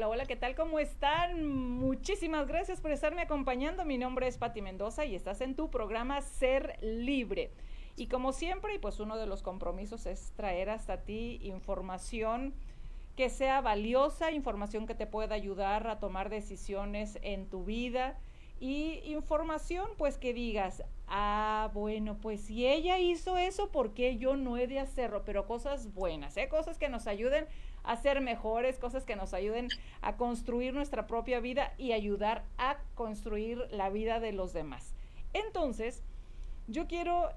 hola, ¿qué tal? ¿Cómo están? Muchísimas gracias por estarme acompañando. Mi nombre es Pati Mendoza y estás en tu programa Ser Libre. Y como siempre, y pues uno de los compromisos es traer hasta ti información que sea valiosa, información que te pueda ayudar a tomar decisiones en tu vida y información pues que digas, bueno, pues si ella hizo eso, ¿por qué yo no he de hacerlo? Pero cosas buenas, cosas que nos ayuden a ser mejores, cosas que nos ayuden a construir nuestra propia vida y ayudar a construir la vida de los demás. Entonces, yo quiero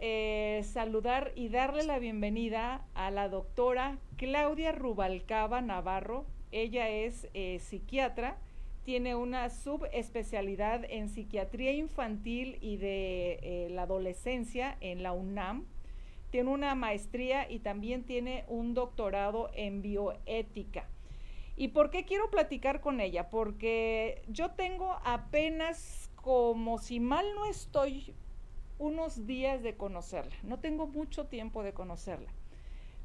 saludar y darle la bienvenida a la doctora Claudia Rubalcaba Navarro. Ella es psiquiatra, tiene una subespecialidad en psiquiatría infantil y de la adolescencia en la UNAM. Tiene una maestría y también tiene un doctorado en bioética. ¿Y por qué quiero platicar con ella? Porque yo tengo apenas, como si mal no estoy, unos días de conocerla. No tengo mucho tiempo de conocerla.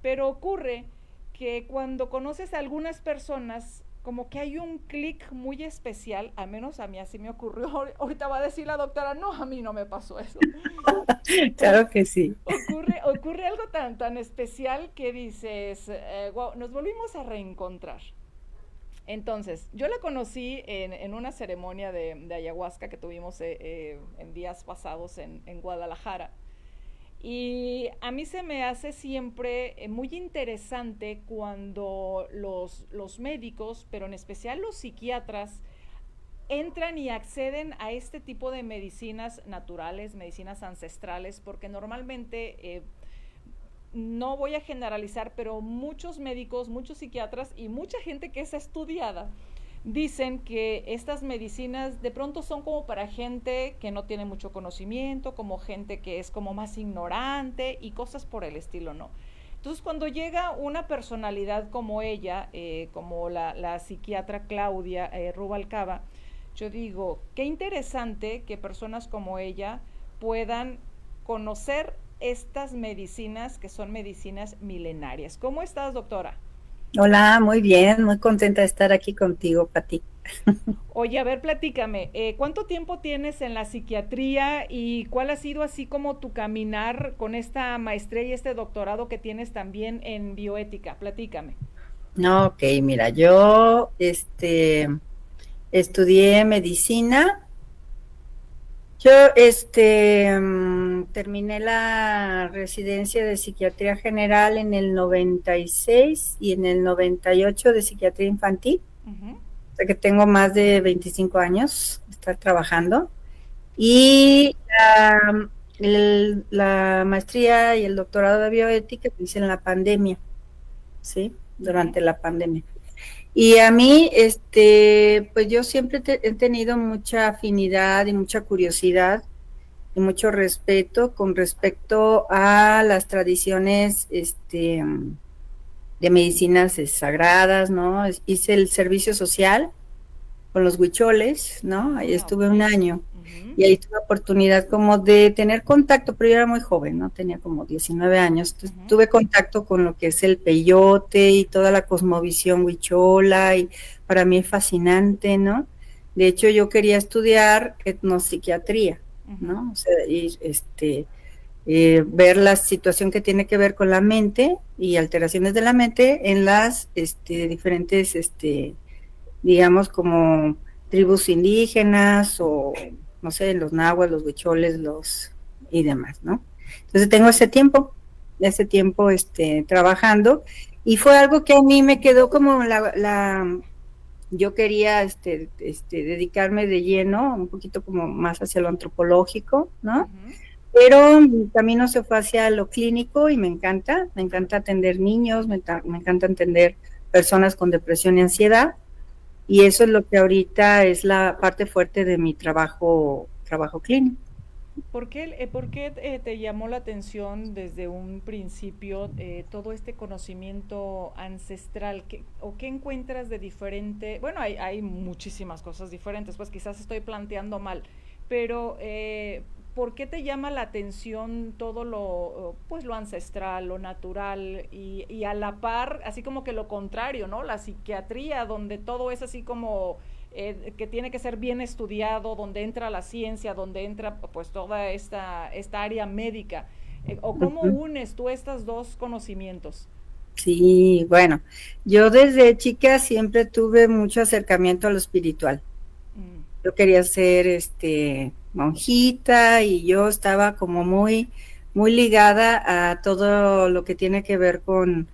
Pero ocurre que cuando conoces a algunas personas, como que hay un clic muy especial, al menos a mí así me ocurrió. Ahorita va a decir la doctora, no, a mí no me pasó eso. Claro que sí. Ocurre algo tan especial que dices, wow, nos volvimos a reencontrar. Entonces, yo la conocí en una ceremonia de ayahuasca que tuvimos en días pasados en Guadalajara. Y a mí se me hace siempre muy interesante cuando los médicos, pero en especial los psiquiatras, entran y acceden a este tipo de medicinas naturales, medicinas ancestrales, porque normalmente no voy a generalizar, pero muchos médicos, muchos psiquiatras y mucha gente que es estudiada dicen que estas medicinas de pronto son como para gente que no tiene mucho conocimiento, como gente que es como más ignorante y cosas por el estilo, ¿no? Entonces, cuando llega una personalidad como ella, como la psiquiatra Claudia Rubalcaba, yo digo, qué interesante que personas como ella puedan conocer estas medicinas que son medicinas milenarias. ¿Cómo estás, doctora? Hola, muy bien, muy contenta de estar aquí contigo, Pati. Oye, a ver, platícame, ¿cuánto tiempo tienes en la psiquiatría y cuál ha sido así como tu caminar con esta maestría y este doctorado que tienes también en bioética? Platícame. No, ok, mira, yo estudié medicina. Yo terminé la residencia de psiquiatría general en el 96 y en el 98 de psiquiatría infantil. Ujú. O sea que tengo más de 25 años de estar trabajando. Y la maestría y el doctorado de bioética lo hice en la pandemia, ¿sí? Ujú. Durante la pandemia. Y a mí, pues yo siempre he tenido mucha afinidad y mucha curiosidad y mucho respeto con respecto a las tradiciones, de medicinas sagradas, ¿no? Hice el servicio social con los huicholes, ¿no? Ahí Ah, estuve ok. un año Ujú. y ahí tuve oportunidad como de tener contacto, pero yo era muy joven, ¿no? Tenía como 19 años, entonces Ujú. tuve contacto con lo que es el peyote y toda la cosmovisión huichola y para mí es fascinante, ¿no? De hecho, yo quería estudiar etnopsiquiatría, Ujú. ¿no? O sea, y ver la situación que tiene que ver con la mente y alteraciones de la mente en las diferentes digamos, como tribus indígenas o, no sé, los nahuas, los huicholes, y demás, ¿no? Entonces tengo ese tiempo, trabajando y fue algo que a mí me quedó como yo quería, dedicarme de lleno, un poquito como más hacia lo antropológico, ¿no? Ujú. Pero mi camino se fue hacia lo clínico y me encanta atender niños, me encanta atender personas con depresión y ansiedad. Y eso es lo que ahorita es la parte fuerte de mi trabajo clínico. ¿Por qué te llamó la atención desde un principio todo este conocimiento ancestral? ¿O qué encuentras de diferente? Bueno, hay muchísimas cosas diferentes, pues quizás estoy planteando mal, pero ¿por qué te llama la atención todo pues lo ancestral, lo natural y a la par, así como que lo contrario, ¿no? La psiquiatría, donde todo es así como que tiene que ser bien estudiado, donde entra la ciencia, donde entra pues toda esta área médica. ¿O cómo Ujú. unes tú estos dos conocimientos? Sí, bueno, yo desde chica siempre tuve mucho acercamiento a lo espiritual. Mm, Yo quería ser monjita y yo estaba como muy ligada a todo lo que tiene que ver con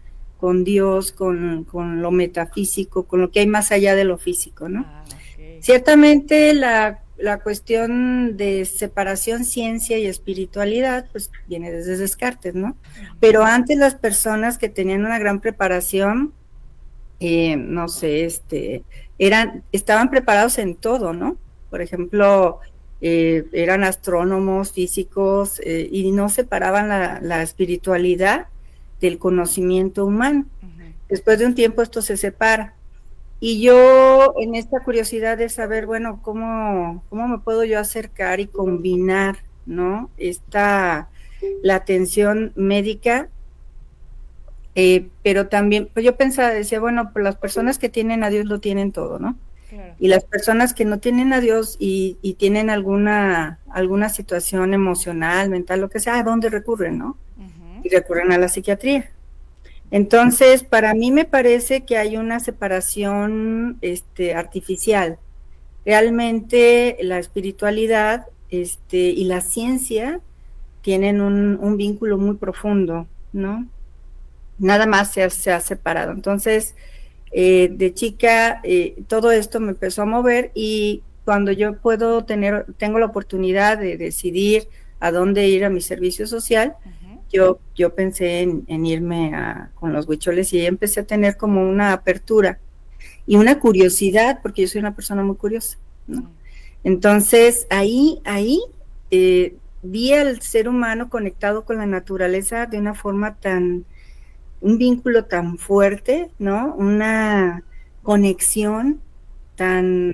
Dios, con lo metafísico, con lo que hay más allá de lo físico, ¿no? ah, ok. Ciertamente la cuestión de separación ciencia y espiritualidad, pues viene desde Descartes, ¿no? Ujú, Pero antes las personas que tenían una gran preparación, no sé, estaban preparados en todo, ¿no? Por ejemplo, eran astrónomos, físicos, y no separaban la espiritualidad del conocimiento humano. ujú, Después de un tiempo esto se separa. Y yo en esta curiosidad de saber, bueno, cómo me puedo yo acercar y combinar, ¿no? La atención médica, pero también, pues yo pensaba, decía, bueno, pues las personas que tienen a Dios lo tienen todo, ¿no? claro. Y las personas que no tienen a Dios y tienen alguna situación emocional, mental, lo que sea, ¿a dónde recurren, no? Ujú, Y recurren a la psiquiatría. Entonces, para mí me parece que hay una separación artificial. Realmente la espiritualidad y la ciencia tienen un vínculo muy profundo, ¿no? Nada más se ha separado. Entonces, de chica, todo esto me empezó a mover y cuando yo tengo la oportunidad de decidir a dónde ir a mi servicio social, ujú, yo pensé en irme con los huicholes y empecé a tener como una apertura y una curiosidad, porque yo soy una persona muy curiosa, ¿no? mm, Entonces, ahí vi al ser humano conectado con la naturaleza de una forma un vínculo tan fuerte, ¿no? Una conexión tan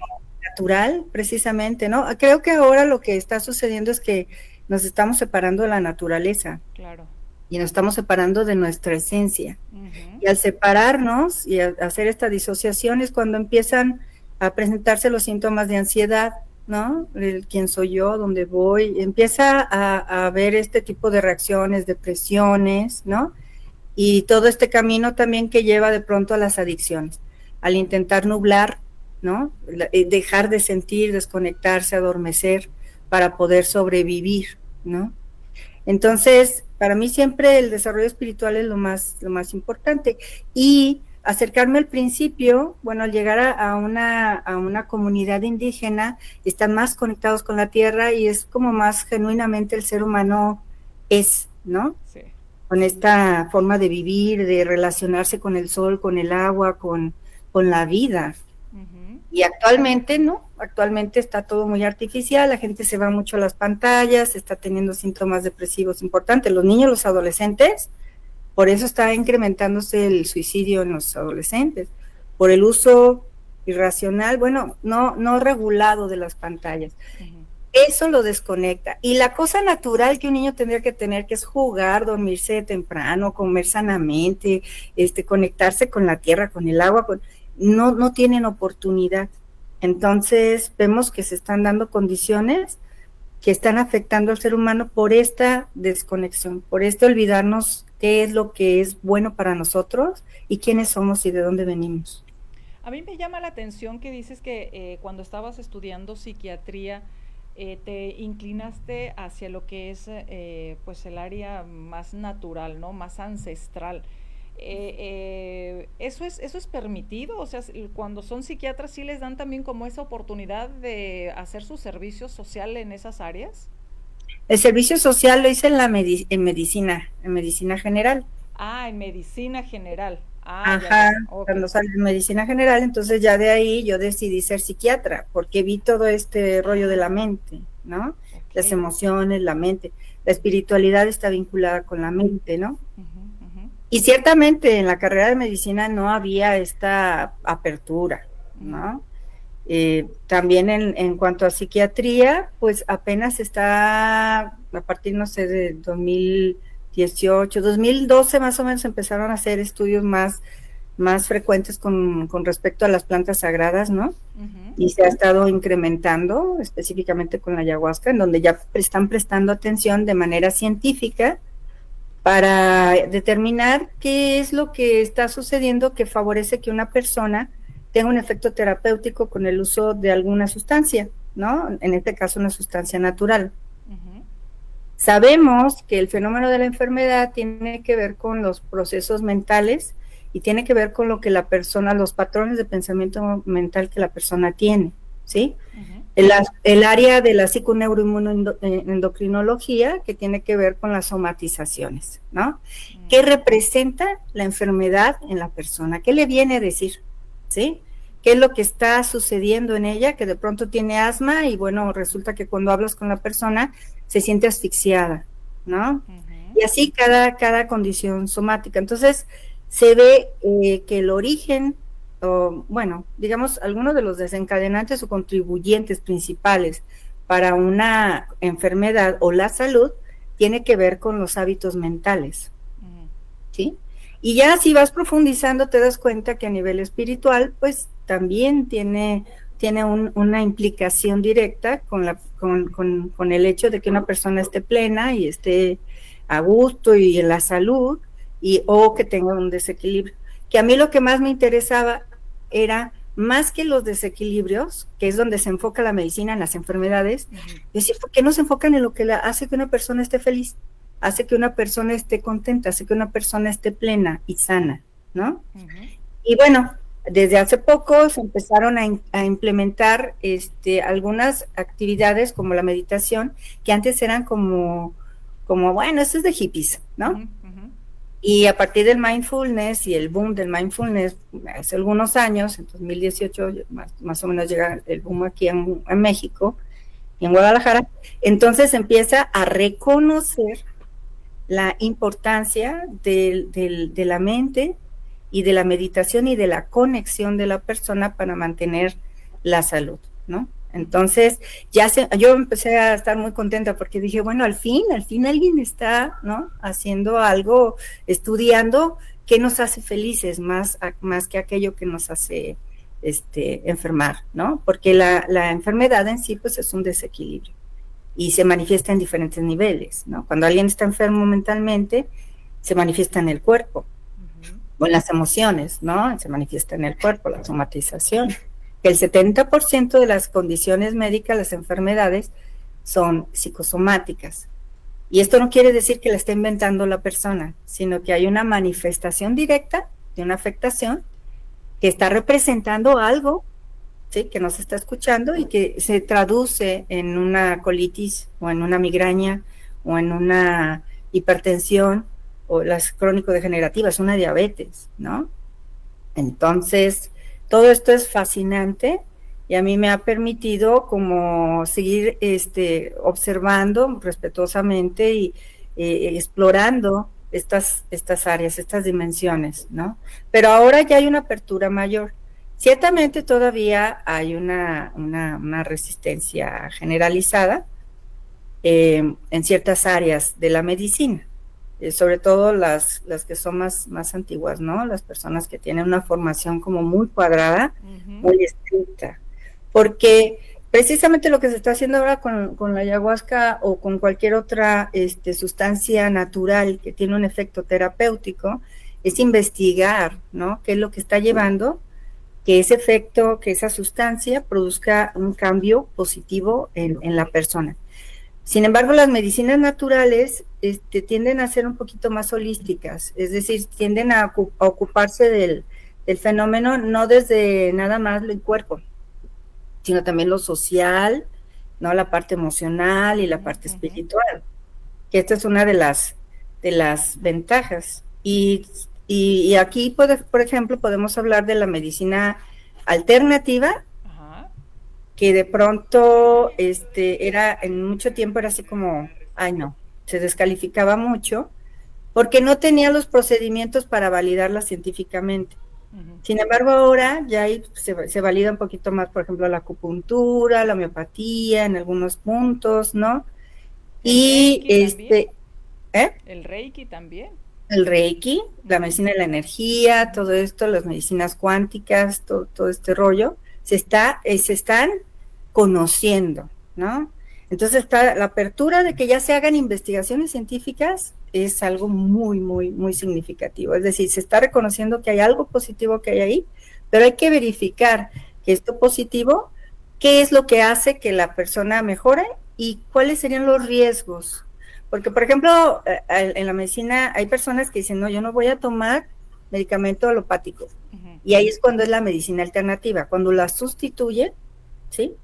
natural, precisamente, ¿no? Creo que ahora lo que está sucediendo es que nos estamos separando de la naturaleza claro. y nos estamos separando de nuestra esencia. Ujú, Y al separarnos y hacer esta disociación es cuando empiezan a presentarse los síntomas de ansiedad, ¿no? El quién soy yo, dónde voy, empieza a haber este tipo de reacciones, depresiones, ¿no? Y todo este camino también que lleva de pronto a las adicciones, al intentar nublar, ¿no? Dejar de sentir, desconectarse, adormecer para poder sobrevivir, ¿no? Entonces, para mí siempre el desarrollo espiritual es lo más importante. Y acercarme al principio, bueno, al llegar a una comunidad indígena, están más conectados con la tierra y es como más genuinamente el ser humano es, ¿no? sí. Con esta forma de vivir, de relacionarse con el sol, con el agua, con la vida. Ujú, Y actualmente no, actualmente está todo muy artificial, la gente se va mucho a las pantallas, está teniendo síntomas depresivos importantes, los niños, los adolescentes, por eso está incrementándose el suicidio en los adolescentes, por el uso irracional, bueno, no regulado de las pantallas. ujú, Eso lo desconecta. Y la cosa natural que un niño tendría que tener, que es jugar, dormirse temprano, comer sanamente, conectarse con la tierra, con el agua, no tienen oportunidad. Entonces vemos que se están dando condiciones que están afectando al ser humano por esta desconexión, por este olvidarnos qué es lo que es bueno para nosotros y quiénes somos y de dónde venimos. a mí me llama la atención que dices que cuando estabas estudiando psiquiatría te inclinaste hacia lo que es pues el área más natural, ¿no? Más ancestral. ¿Eso es permitido? O sea, cuando son psiquiatras sí les dan también como esa oportunidad de hacer su servicio social en esas áreas. El servicio social lo hice en medicina general. Ah, en medicina general. Ah, ya, Ajá, ya. Ok. cuando salí de medicina general, entonces ya de ahí yo decidí ser psiquiatra, porque vi todo este rollo de la mente, ¿no? Ok. Las emociones, la mente. La espiritualidad está vinculada con la mente, ¿no? Y ciertamente en la carrera de medicina no había esta apertura, ¿no? También en cuanto a psiquiatría, pues apenas está, a partir, no sé, de 2018, 2012 más o menos empezaron a hacer estudios más frecuentes con respecto a las plantas sagradas, ¿no? Y se ha estado incrementando, específicamente con la ayahuasca, en donde ya están prestando atención de manera científica para determinar qué es lo que está sucediendo que favorece que una persona tenga un efecto terapéutico con el uso de alguna sustancia, ¿no? En este caso, una sustancia natural. Sabemos que el fenómeno de la enfermedad tiene que ver con los procesos mentales y tiene que ver con lo que la persona, los patrones de pensamiento mental que la persona tiene, ¿sí? El área de la psiconeuroinmunoendocrinología, que tiene que ver con las somatizaciones, ¿no? ¿Qué representa la enfermedad en la persona? ¿Qué le viene a decir? ¿Sí? ¿Qué es lo que está sucediendo en ella? Que de pronto tiene asma y bueno, resulta que cuando hablas con la persona se siente asfixiada, ¿no? Y así cada condición somática. Entonces, se ve que el origen, o bueno, digamos, algunos de los desencadenantes o contribuyentes principales para una enfermedad o la salud tiene que ver con los hábitos mentales, ¿sí? Y ya si vas profundizando te das cuenta que a nivel espiritual, pues también tiene una implicación directa con el hecho de que una persona esté plena y esté a gusto y en la salud, o que tenga un desequilibrio. Que a mí lo que más me interesaba era, más que los desequilibrios, que es donde se enfoca la medicina en las enfermedades, decir, ¿por qué no se enfocan en lo que hace que una persona esté feliz? Hace que una persona esté contenta, hace que una persona esté plena y sana, ¿no? Y bueno, desde hace poco se empezaron a implementar algunas actividades como la meditación, que antes eran como bueno, eso es de hippies, ¿no? Y a partir del mindfulness y el boom del mindfulness, hace algunos años, en 2018, más o menos llega el boom aquí en México y en Guadalajara, entonces empieza a reconocer la importancia de la mente y de la meditación y de la conexión de la persona para mantener la salud, ¿no? Entonces, yo empecé a estar muy contenta porque dije, bueno, al fin alguien está, ¿no? Haciendo algo, estudiando qué nos hace felices más que aquello que nos hace enfermar, ¿no? Porque la enfermedad en sí, pues, es un desequilibrio y se manifiesta en diferentes niveles, ¿no? Cuando alguien está enfermo mentalmente, se manifiesta en el cuerpo, o en las emociones, ¿no? Se manifiesta en el cuerpo, la somatización. El 70% de las condiciones médicas, las enfermedades, son psicosomáticas. Y esto no quiere decir que la esté inventando la persona, sino que hay una manifestación directa de una afectación que está representando algo, ¿sí? Que nos está escuchando y que se traduce en una colitis o en una migraña o en una hipertensión o las crónico-degenerativas, una diabetes, ¿no? Entonces, todo esto es fascinante y a mí me ha permitido como seguir observando respetuosamente y explorando estas áreas, estas dimensiones, ¿no? Pero ahora ya hay una apertura mayor. Ciertamente todavía hay una resistencia generalizada en ciertas áreas de la medicina, sobre todo las que son más antiguas, ¿no? Las personas que tienen una formación como muy cuadrada, muy estricta, porque precisamente lo que se está haciendo ahora con la ayahuasca o con cualquier otra sustancia natural que tiene un efecto terapéutico es investigar, ¿no? ¿Qué es lo que está llevando que ese efecto, que esa sustancia produzca un cambio positivo en la persona? Sin embargo, las medicinas naturales tienden a ser un poquito más holísticas, es decir, tienden a ocuparse del fenómeno no desde nada más el cuerpo, sino también lo social, ¿no? La parte emocional y la parte espiritual, que esta es una de las ventajas. Y aquí, por ejemplo, podemos hablar de la medicina alternativa, que de pronto era, en mucho tiempo era así como, ay no, se descalificaba mucho, porque no tenía los procedimientos para validarla científicamente. Ujú. Sin embargo, ahora ya ahí se valida un poquito más, por ejemplo, la acupuntura, la homeopatía en algunos puntos, ¿no? El Y Reiki también. ¿eh? El Reiki también. El Reiki, la Ujú. medicina de la energía, todo esto, las medicinas cuánticas, todo este rollo, se están conociendo, ¿no? Entonces está la apertura de que ya se hagan investigaciones científicas es algo muy, muy, muy significativo. Es decir, se está reconociendo que hay algo positivo que hay ahí, pero hay que verificar que esto positivo, qué es lo que hace que la persona mejore y cuáles serían los riesgos. Porque, por ejemplo, en la medicina hay personas que dicen, no, yo no voy a tomar medicamento alopático. Ujú. Y ahí es cuando es la medicina alternativa, cuando la sustituyen, ¿sí?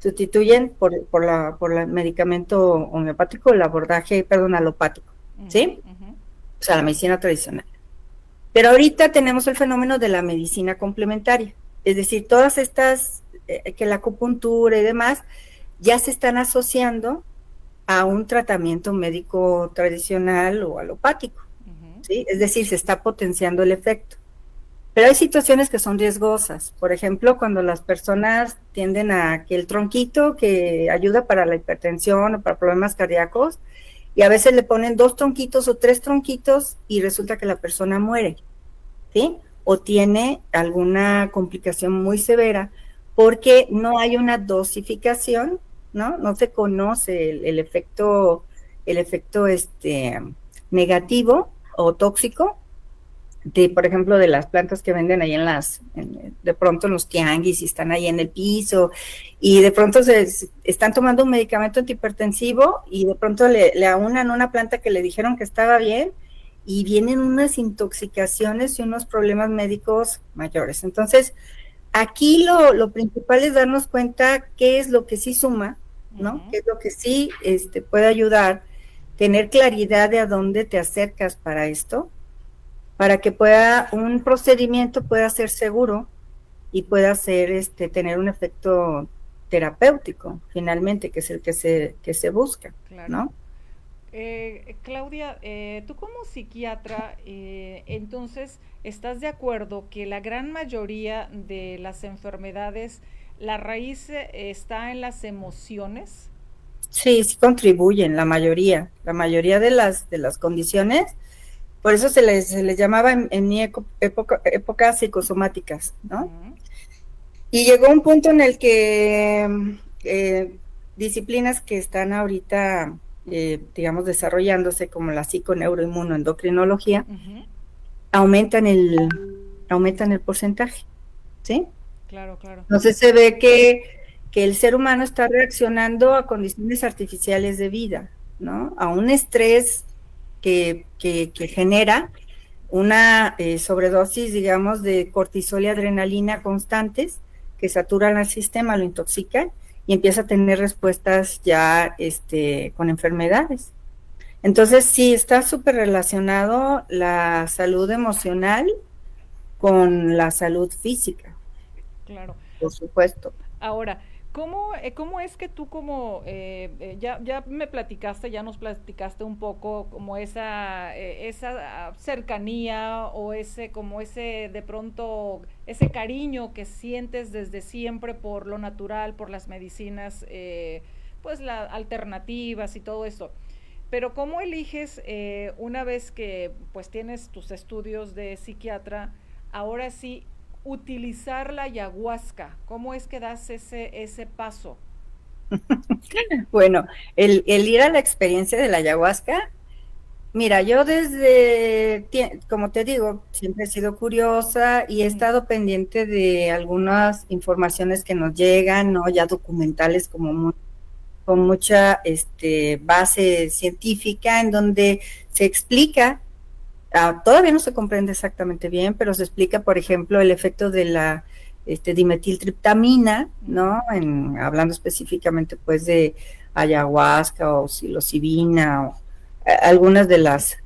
Sustituyen por el medicamento homeopático, el abordaje, perdón, alopático, Ujú. ¿sí? Ujú. O sea, la medicina tradicional. Pero ahorita tenemos el fenómeno de la medicina complementaria, es decir, todas estas, que la acupuntura y demás, ya se están asociando a un tratamiento médico tradicional o alopático, Ujú. ¿sí? Es decir, se está potenciando el efecto. Pero hay situaciones que son riesgosas. Por ejemplo, cuando las personas tienden a que el tronquito que ayuda para la hipertensión o para problemas cardíacos, y a veces le ponen 2 tronquitos o 3 tronquitos y resulta que la persona muere, ¿sí? O tiene alguna complicación muy severa porque no hay una dosificación, ¿no? No se conoce el efecto negativo o tóxico de, por ejemplo, de las plantas que venden ahí de pronto en los tianguis y están ahí en el piso y de pronto están tomando un medicamento antihipertensivo y de pronto le aunan una planta que le dijeron que estaba bien y vienen unas intoxicaciones y unos problemas médicos mayores. Entonces, aquí lo principal es darnos cuenta qué es lo que sí suma, ¿no? Ujú. Qué es lo que sí puede ayudar, tener claridad de a dónde te acercas para esto, para que un procedimiento pueda ser seguro y pueda ser, tener un efecto terapéutico, finalmente, que es el que se busca, Claro. ¿no? Claudia, tú como psiquiatra, entonces, ¿estás de acuerdo que la gran mayoría de las enfermedades, la raíz está en las emociones? Sí, sí contribuyen, la mayoría de las condiciones, por eso se les llamaba en mi época psicosomáticas, ¿no? Ujú. Y llegó un punto en el que disciplinas que están ahorita, digamos, desarrollándose, como la psiconeuroinmunoendocrinología, Ujú. aumentan el, aumentan el porcentaje, ¿sí? Claro, claro. Entonces se ve que el ser humano está reaccionando a condiciones artificiales de vida, ¿no? A un estrés que genera una sobredosis, digamos, de cortisol y adrenalina constantes que saturan al sistema, lo intoxican y empieza a tener respuestas ya con enfermedades. Entonces, sí, está súper relacionado la salud emocional con la salud física, Claro. por supuesto. Ahora, ¿cómo es que tú como, ya me platicaste, ya nos platicaste un poco como esa cercanía o como ese de pronto, ese cariño que sientes desde siempre por lo natural, por las medicinas, pues las alternativas y todo esto? Pero ¿cómo eliges una vez que pues tienes tus estudios de psiquiatra, ahora sí utilizar la ayahuasca? ¿Cómo es que das ese paso? Bueno, el ir a la experiencia de la ayahuasca, mira, yo como te digo, siempre he sido curiosa y he Ujú. estado pendiente de algunas informaciones que nos llegan, ¿no? Ya documentales con mucha base científica en donde se explica, todavía no se comprende exactamente bien, pero se explica, por ejemplo, el efecto de la dimetiltriptamina, Ujú. ¿no? Hablando específicamente pues de ayahuasca o psilocibina o algunas de las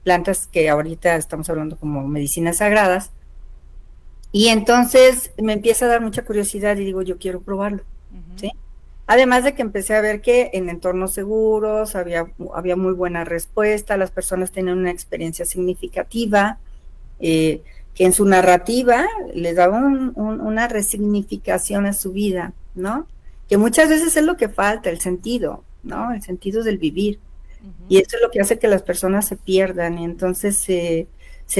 plantas que ahorita estamos hablando como medicinas sagradas, Y entonces me empieza a dar mucha curiosidad y digo, yo quiero probarlo, ¿sí? Además de que empecé a ver que en entornos seguros había muy buena respuesta, las personas tenían una experiencia significativa, que en su narrativa les daba una resignificación a su vida, ¿no? Que muchas veces es lo que falta, el sentido, ¿no? El sentido del vivir. Y eso es lo que hace que las personas se pierdan y entonces se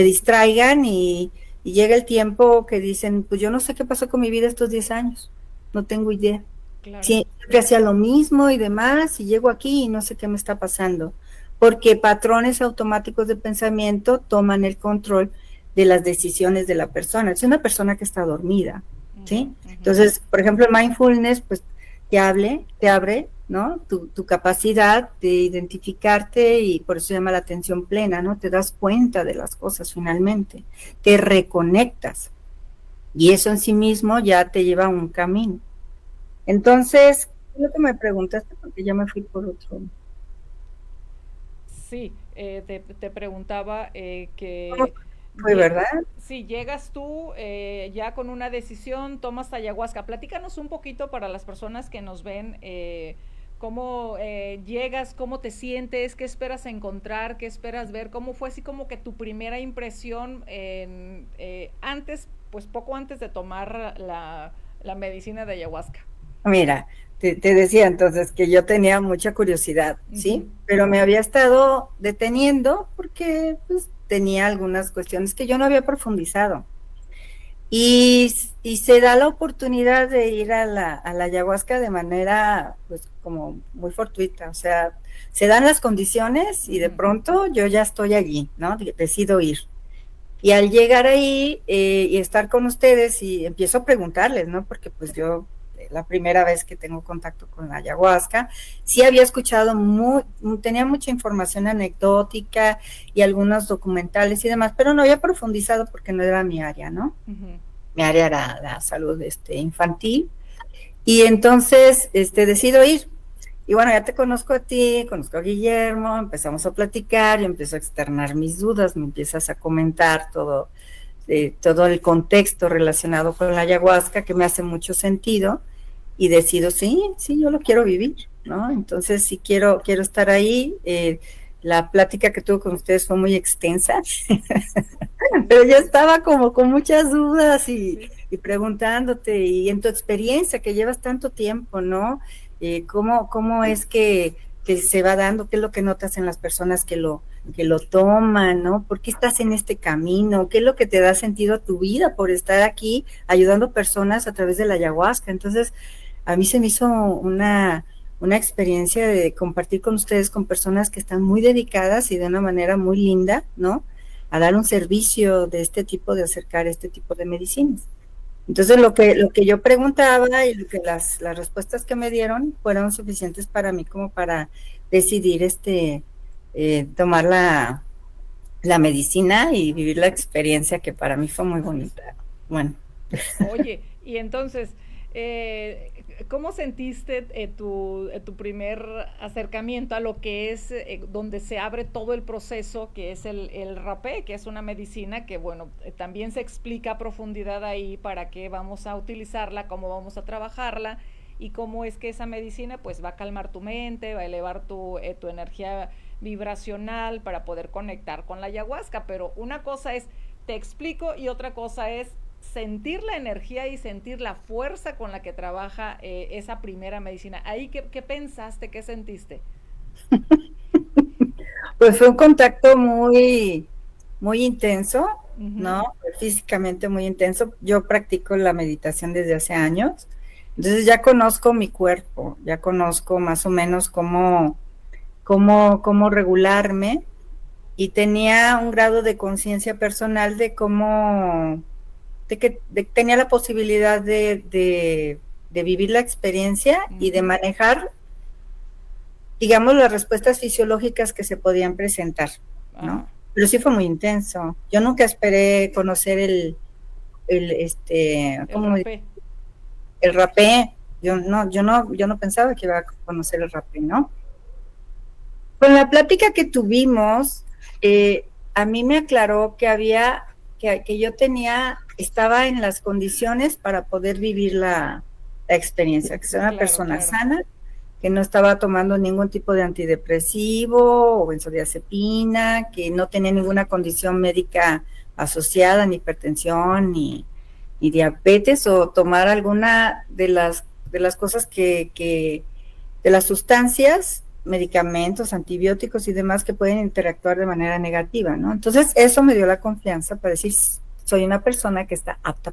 distraigan y llega el tiempo que dicen, pues yo no sé qué pasó con mi vida estos 10 años, no tengo idea. Claro. Siempre hacía lo mismo y demás, y llego aquí y no sé qué me está pasando, porque patrones automáticos de pensamiento toman el control de las decisiones de la persona. Es una persona que está dormida, ¿sí? Entonces, por ejemplo, el mindfulness, pues te abre, ¿no? Tu capacidad de identificarte y por eso se llama la atención plena, ¿no? Te das cuenta de las cosas finalmente, te reconectas y eso en sí mismo ya te lleva a un camino. Entonces, ¿qué es lo que me preguntaste? Porque ya me fui por otro. Sí, te preguntaba ¿Cómo que fue, verdad? si llegas tú ya con una decisión, tomas ayahuasca. Platícanos un poquito para las personas que nos ven, cómo llegas, cómo te sientes, qué esperas encontrar, qué esperas ver, cómo fue así como que tu primera impresión antes, pues poco antes de tomar la medicina de ayahuasca. Mira, te decía entonces que yo tenía mucha curiosidad, ¿sí? Pero me había estado deteniendo porque pues, tenía algunas cuestiones que yo no había profundizado. Y se da la oportunidad de ir a la ayahuasca de manera, pues, como muy fortuita. O sea, se dan las condiciones y de pronto yo ya estoy allí, ¿no? Decido ir. Y al llegar ahí y estar con ustedes y empiezo a preguntarles, ¿no? Porque pues yo, la primera vez que tengo contacto con la ayahuasca, sí había escuchado, tenía mucha información anecdótica y algunos documentales y demás, pero no había profundizado porque no era mi área, ¿no? Mi área era la salud infantil. Y entonces decido ir. Y bueno, ya te conozco a ti, conozco a Guillermo, empezamos a platicar, yo empiezo a externar mis dudas, me empiezas a comentar todo el contexto relacionado con la ayahuasca que me hace mucho sentido y decido, sí, yo lo quiero vivir, ¿no? Entonces sí quiero estar ahí. La plática que tuve con ustedes fue muy extensa, pero yo estaba como con muchas dudas y preguntándote, y en tu experiencia que llevas tanto tiempo, ¿no? ¿Cómo es que se va dando? ¿Qué es lo que notas en las personas que lo toman, ¿no? ¿Por qué estás en este camino? ¿Qué es lo que te da sentido a tu vida por estar aquí ayudando personas a través de la ayahuasca? Entonces, a mí se me hizo una experiencia de compartir con ustedes, con personas que están muy dedicadas y de una manera muy linda, ¿no? A dar un servicio de este tipo, de acercar este tipo de medicinas. Entonces, lo que yo preguntaba y lo que las respuestas que me dieron fueron suficientes para mí como para decidir tomar la medicina y vivir la experiencia que para mí fue muy bonita. Bueno. Oye, y entonces, ¿cómo sentiste tu primer acercamiento a lo que es donde se abre todo el proceso, que es el rapé, que es una medicina que, bueno, también se explica a profundidad ahí para qué vamos a utilizarla, cómo vamos a trabajarla y cómo es que esa medicina pues va a calmar tu mente, va a elevar tu energía vibracional para poder conectar con la ayahuasca? Pero una cosa es, te explico, y otra cosa es sentir la energía y sentir la fuerza con la que trabaja esa primera medicina. Ahí, ¿qué pensaste? ¿Qué sentiste? Pues fue un contacto muy, muy intenso, ¿no? Físicamente muy intenso. Yo practico la meditación desde hace años, entonces ya conozco mi cuerpo, ya conozco más o menos cómo regularme y tenía un grado de conciencia personal de que tenía la posibilidad de vivir la experiencia y de manejar, digamos, las respuestas fisiológicas que se podían presentar, ¿no? Pero sí fue muy intenso. Yo nunca esperé conocer rapé. El rapé. Yo no pensaba que iba a conocer el rapé, ¿no? Con la plática que tuvimos, a mí me aclaró que que yo tenía, estaba en las condiciones para poder vivir la experiencia, que soy una persona sana, que no estaba tomando ningún tipo de antidepresivo o benzodiazepina, que no tenía ninguna condición médica asociada, ni hipertensión, ni diabetes, o tomar alguna de las cosas de las sustancias, medicamentos, antibióticos y demás que pueden interactuar de manera negativa, ¿no? Entonces, eso me dio la confianza para decir, soy una persona que está apta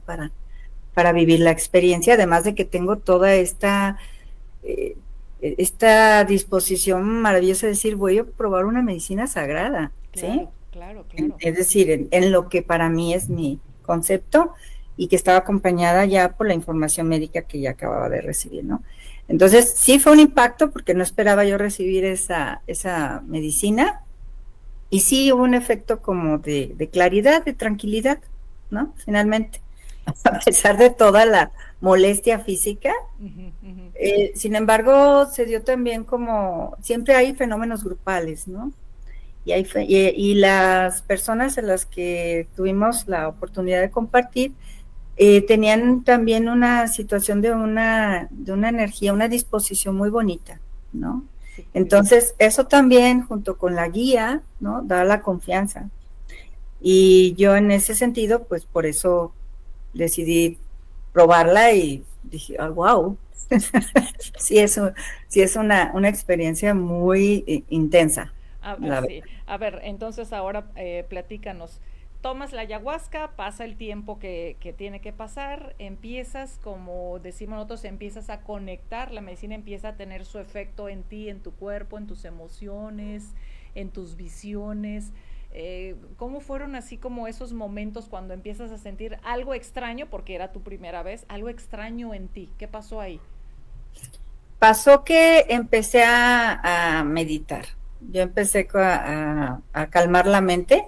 para vivir la experiencia, además de que tengo toda esta disposición maravillosa de decir, voy a probar una medicina sagrada, ¿sí? Claro. Es decir, en lo que para mí es mi concepto y que estaba acompañada ya por la información médica que ya acababa de recibir, ¿no? Entonces, sí fue un impacto porque no esperaba yo recibir esa medicina, y sí hubo un efecto como de claridad, de tranquilidad, ¿no? Finalmente, a pesar de toda la molestia física. Sin embargo, se dio también como, siempre hay fenómenos grupales, ¿no? Y las personas en las que tuvimos la oportunidad de compartir, tenían también una situación de una energía, una disposición muy bonita, ¿no? Sí. Entonces, eso también, junto con la guía, ¿no?, da la confianza. Y yo en ese sentido, pues por eso decidí probarla y dije, oh, wow, sí es una experiencia muy intensa. A ver, entonces ahora platícanos. Tomas la ayahuasca, pasa el tiempo que tiene que pasar, empiezas, como decimos nosotros, empiezas a conectar, la medicina empieza a tener su efecto en ti, en tu cuerpo, en tus emociones, en tus visiones. ¿Cómo fueron así como esos momentos cuando empiezas a sentir algo extraño, porque era tu primera vez, algo extraño en ti? ¿Qué pasó ahí? Pasó que empecé a meditar. Yo empecé a calmar la mente.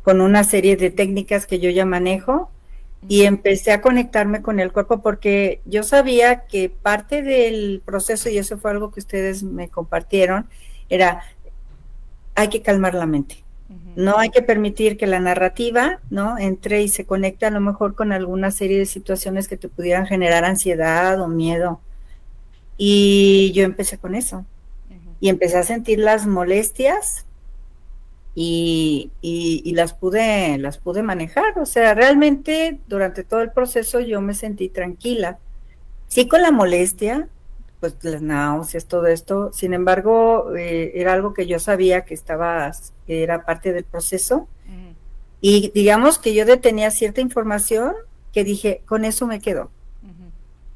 Con una serie de técnicas que yo ya manejo, y empecé a conectarme con el cuerpo, porque yo sabía que parte del proceso, y eso fue algo que ustedes me compartieron, era, hay que calmar la mente. No hay que permitir que la narrativa, ¿no?, entre y se conecte a lo mejor con alguna serie de situaciones que te pudieran generar ansiedad o miedo. Y yo empecé con eso. Y empecé a sentir las molestias y las pude manejar. O sea, realmente durante todo el proceso yo me sentí tranquila. Sí, con la molestia, pues las náuseas, todo esto. Sin embargo, era algo que yo sabía que era parte del proceso. Y digamos que yo detenía cierta información que dije, con eso me quedo.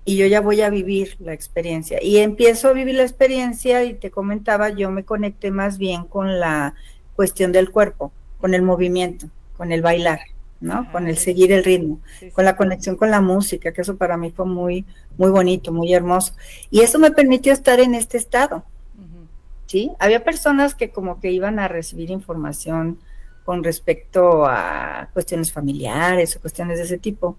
Y yo ya voy a vivir la experiencia. Y empiezo a vivir la experiencia, y te comentaba, yo me conecté más bien con la cuestión del cuerpo, con el movimiento, con el bailar, ¿no? Con el seguir el ritmo, con la conexión con la música, que eso para mí fue muy, muy bonito, muy hermoso. Y eso me permitió estar en este estado, ¿sí? Había personas que como que iban a recibir información con respecto a cuestiones familiares o cuestiones de ese tipo.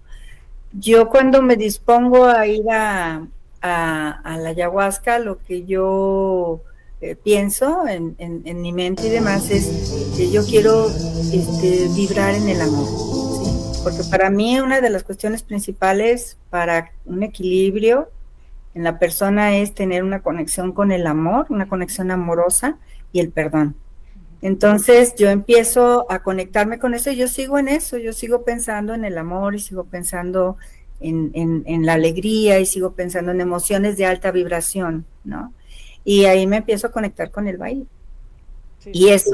Yo cuando me dispongo a ir a la ayahuasca, lo que yo pienso en mi mente y demás es que yo quiero vibrar en el amor, ¿sí? Porque para mí una de las cuestiones principales para un equilibrio en la persona es tener una conexión con el amor, una conexión amorosa y el perdón. Entonces yo empiezo a conectarme con eso, y yo sigo en eso, yo sigo pensando en el amor, y sigo pensando en la alegría, y sigo pensando en emociones de alta vibración, ¿no? Y ahí me empiezo a conectar con el baile. Sí. Y eso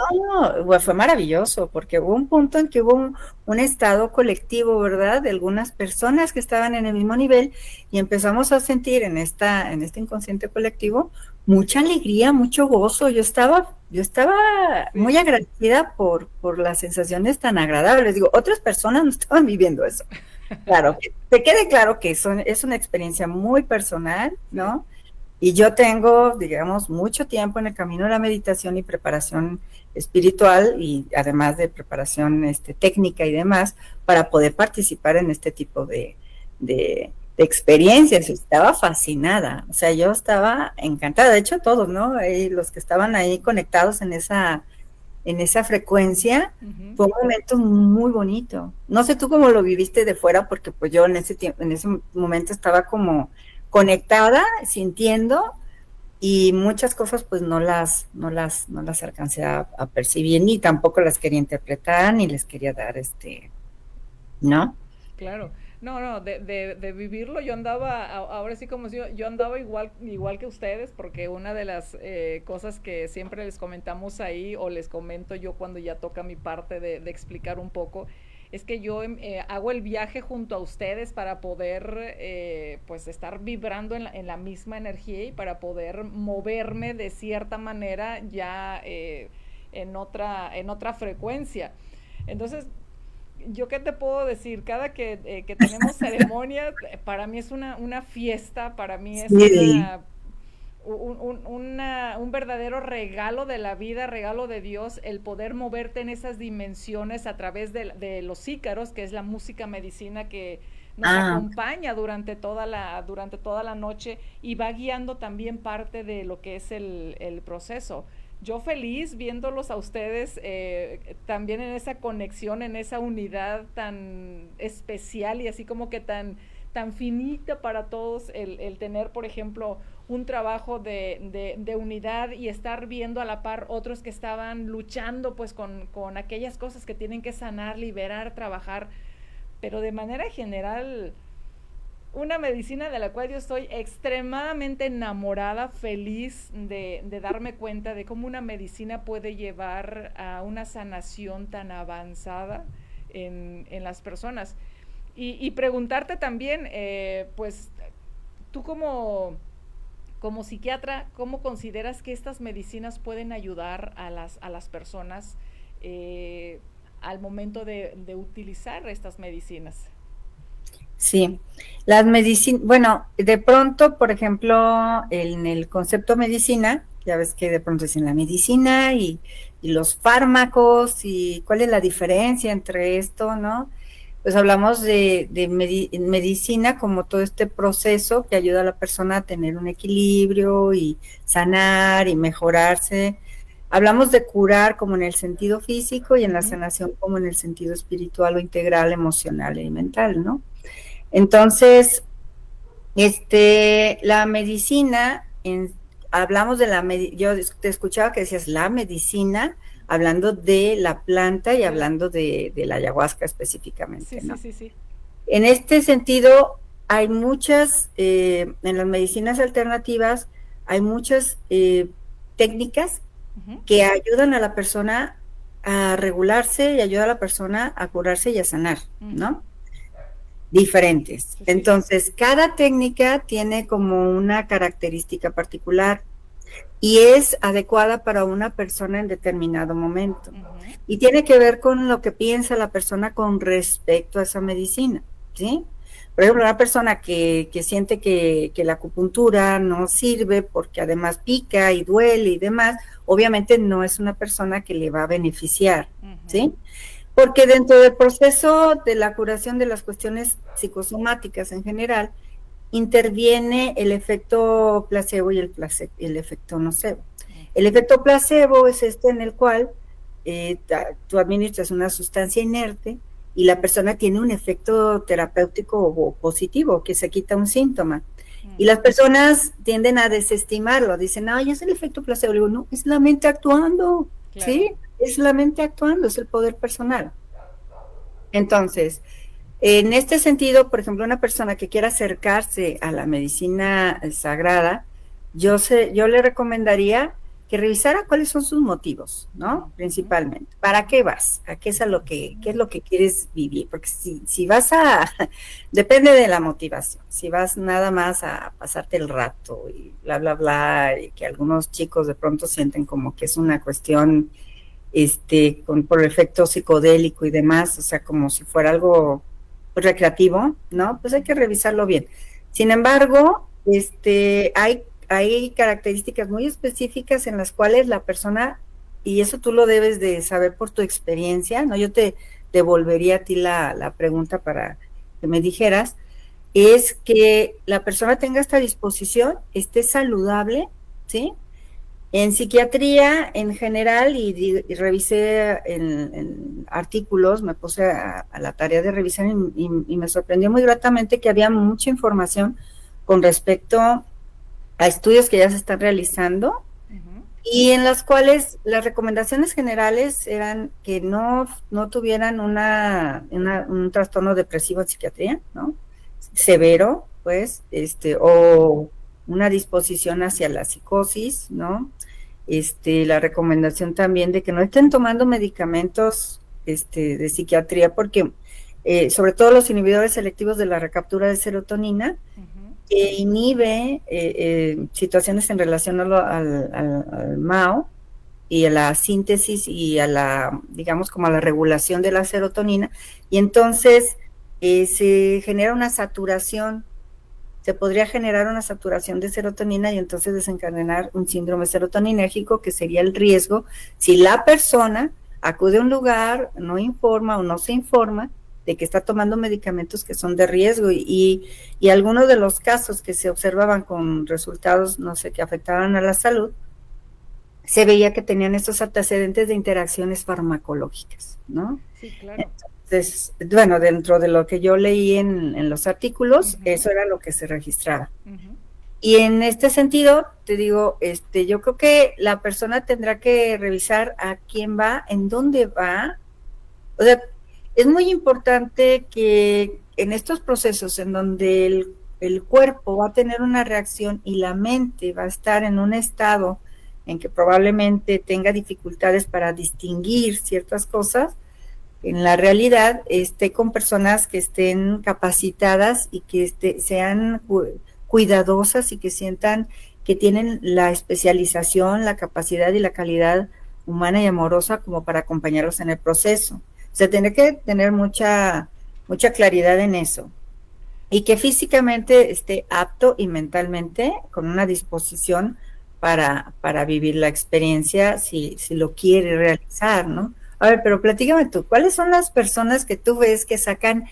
fue maravilloso, porque hubo un punto en que hubo un estado colectivo, ¿verdad?, de algunas personas que estaban en el mismo nivel, y empezamos a sentir en este inconsciente colectivo mucha alegría, mucho gozo. Yo estaba muy agradecida por las sensaciones tan agradables. Digo, otras personas no estaban viviendo eso. Claro, que te quede claro que es una experiencia muy personal, ¿no? Y yo tengo, digamos, mucho tiempo en el camino de la meditación y preparación espiritual, y además de preparación técnica y demás, para poder participar en este tipo de experiencias. Estaba fascinada, o sea, yo estaba encantada. De hecho, todos, ¿no? Los que estaban ahí conectados en esa en esa frecuencia, Ujú. fue un momento muy bonito. No sé tú cómo lo viviste de fuera, porque pues yo en ese tiempo, en ese momento estaba como conectada, sintiendo, y muchas cosas pues no las alcancé a percibir, ni tampoco las quería interpretar, ni les quería dar ¿no? Claro, no, no, de vivirlo yo andaba, ahora sí como si yo andaba igual que ustedes, porque una de las cosas que siempre les comentamos ahí, o les comento yo cuando ya toca mi parte de explicar un poco, es que yo hago el viaje junto a ustedes para poder pues estar vibrando en la misma energía y para poder moverme de cierta manera ya en otra frecuencia. Entonces, yo qué te puedo decir, cada que tenemos ceremonias, para mí es una fiesta, para mí es Sí, un verdadero regalo de la vida, regalo de Dios, el poder moverte en esas dimensiones a través de los ícaros, que es la música medicina que nos ah, acompaña durante toda la noche y va guiando también parte de lo que es el proceso. Yo feliz viéndolos a ustedes también en esa conexión, en esa unidad tan especial y así como que tan finita para todos el tener, por ejemplo, un trabajo de unidad y estar viendo a la par otros que estaban luchando pues con aquellas cosas que tienen que sanar, liberar, trabajar, pero de manera general una medicina de la cual yo estoy extremadamente enamorada, feliz de darme cuenta de cómo una medicina puede llevar a una sanación tan avanzada en las personas. Y preguntarte también, pues, tú como psiquiatra, ¿cómo consideras que estas medicinas pueden ayudar a las personas eh, al momento de utilizar estas medicinas? sí. Las medicinas, bueno, de pronto, por ejemplo, en el concepto medicina, ya ves que de pronto dicen la medicina y los fármacos y cuál es la diferencia entre esto, ¿no? Pues hablamos de medicina como todo este proceso que ayuda a la persona a tener un equilibrio y sanar y mejorarse. Hablamos de curar como en el sentido físico y en la Ujú. sanación como en el sentido espiritual o integral, emocional y mental, ¿no? Entonces, la medicina, hablamos de yo te escuchaba que decías la medicina, hablando de la planta y De la, hablando de la ayahuasca sí, específicamente, sí, ¿no? sí, sí. En este sentido, hay muchas, en las medicinas alternativas, hay muchas técnicas Ujú. que ayudan a la persona a regularse y ayudan a la persona a curarse y a sanar, Ujú. ¿no? Diferentes. Sí, sí. Entonces, cada técnica tiene como una característica particular y es adecuada para una persona en determinado momento. Ujú. Y tiene que ver con lo que piensa la persona con respecto a esa medicina, ¿sí? Por ejemplo, una persona que siente que la acupuntura no sirve porque además pica y duele y demás, obviamente no es una persona que le va a beneficiar, Ujú. ¿sí? Porque dentro del proceso de la curación de las cuestiones psicosomáticas en general, interviene el efecto placebo y el efecto nocebo. El Ujú. efecto placebo es este en el cual tú administras una sustancia inerte y la persona tiene un efecto terapéutico o positivo, que se quita un síntoma. Y las Ujú. personas tienden a desestimarlo, dicen, ay, es el efecto placebo. Le digo, no, es la mente actuando, Claro. ¿sí? Es la mente actuando, es el poder personal. Entonces, en este sentido, por ejemplo, una persona que quiera acercarse a la medicina sagrada, yo le recomendaría que revisara cuáles son sus motivos, Ujú. ¿no? Ujú. Principalmente. ¿Para qué vas? ¿A qué es a lo qué es lo que quieres vivir? Porque si vas depende de la motivación. Si vas nada más a pasarte el rato y bla, bla, bla, y que algunos chicos de pronto sienten como que es una cuestión por efecto psicodélico y demás, o sea, como si fuera algo recreativo, ¿no? Pues hay que revisarlo bien. Sin embargo, hay características muy específicas en las cuales la persona, y eso tú lo debes de saber por tu experiencia, ¿no? Yo te devolvería a ti la pregunta para que me dijeras, es que la persona tenga esta disposición, esté saludable, ¿sí? En psiquiatría en general, y revisé en artículos, me puse a la tarea de revisar y me sorprendió muy gratamente que había mucha información con respecto a estudios que ya se están realizando y en las cuales las recomendaciones generales eran que no tuvieran un trastorno depresivo en psiquiatría, ¿no? Severo, pues, o una disposición hacia la psicosis, ¿no? La recomendación también de que no estén tomando medicamentos de psiquiatría porque sobre todo los inhibidores selectivos de la recaptura de serotonina que inhibe situaciones en relación al MAO y a la síntesis y a la, digamos, como a la regulación de la serotonina, y entonces se genera una saturación, se podría generar una saturación de serotonina y entonces desencadenar un síndrome serotoninérgico, que sería el riesgo si la persona acude a un lugar, no informa o no se informa de que está tomando medicamentos que son de riesgo y algunos de los casos que se observaban con resultados, no sé, que afectaban a la salud, se veía que tenían estos antecedentes de interacciones farmacológicas, ¿no? Sí, claro. Entonces, bueno, dentro de lo que yo leí en los artículos, eso era lo que se registraba. Y en este sentido, te digo, yo creo que la persona tendrá que revisar a quién va, en dónde va. O sea, es muy importante que en estos procesos en donde el cuerpo va a tener una reacción y la mente va a estar en un estado en que probablemente tenga dificultades para distinguir ciertas cosas, en la realidad esté con personas que estén capacitadas y que sean cuidadosas y que sientan que tienen la especialización, la capacidad y la calidad humana y amorosa como para acompañarlos en el proceso. O sea, tiene que tener mucha claridad en eso. Y que físicamente esté apto y mentalmente con una disposición para vivir la experiencia si lo quiere realizar, ¿no? A ver, pero platícame tú, ¿cuáles son las personas que tú ves que sacan,